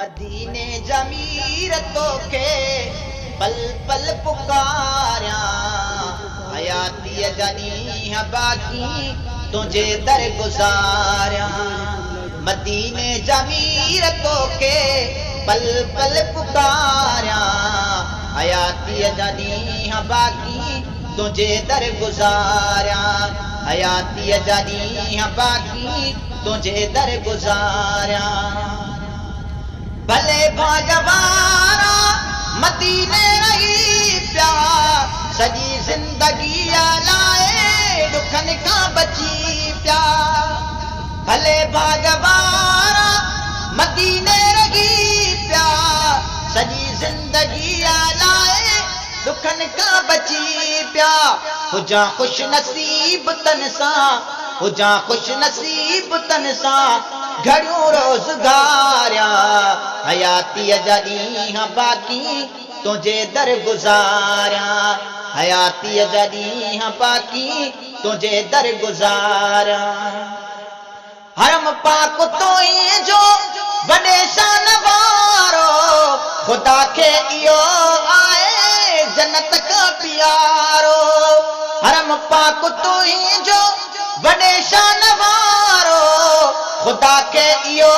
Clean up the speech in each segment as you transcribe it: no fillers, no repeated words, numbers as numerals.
मदीने जमीर तोखे पल पल पुकारिया हयाती जनी बाकी तुझे दर गुजारिया मदीने जमीर तोखे पल पल पुकारिया हयाती जनी बाकी तुझे दर गुजारिया हयाती जनी बाकी तुझे दर गुजारिया भले भाजवारा मदीने रही प्यार सजी जिंदगी लाए दुखन का बची प्यार भले भाजवारा मदीने रही प्यार सजी जिंदगी लाए दुखन का बची प्यार हुजा खुश नसीब तन सा हुजा खुश नसीब तन सा घड़ियों रोजगारिया हयाती जदी बाकी तुझे दर गुजारिया हयाती जदी बाकी तुझे दर गुजारिया हरम पाक तो जो वडे शान वारो खुदा के इयो आए जन्नत का प्यारो हरम पाक तो जो वडे शान वारो खुदा के इयो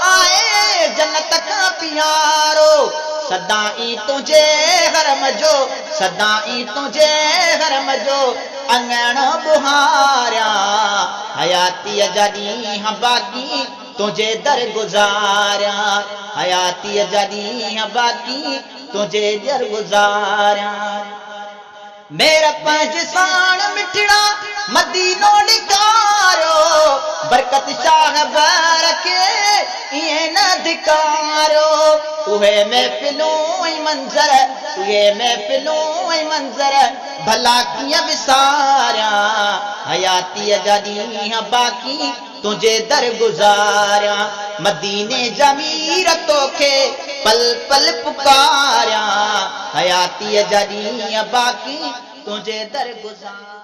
आए जन्नत का प्यारो सदाई तुझे हरम जो सदाई तुझे हरम जो अंगण बुहारिया हयाती जदी बाकी तुझे दर गुजारिया हयाती जदी बाकी तुझे दर गुजारिया मेरा पंज साण मिठड़ा मदीनो निकारो बरकत शाह बरके ये न धिकारो उहे महफिलों मंजर उहे महफिलों मंजर भला किया विसारिया हयाती जदी बाकी तुझे दर गुजारिया मदीने जमीर तोखे पल पल पुकारिया हयाती जदी बाकी तुझे दर गुजार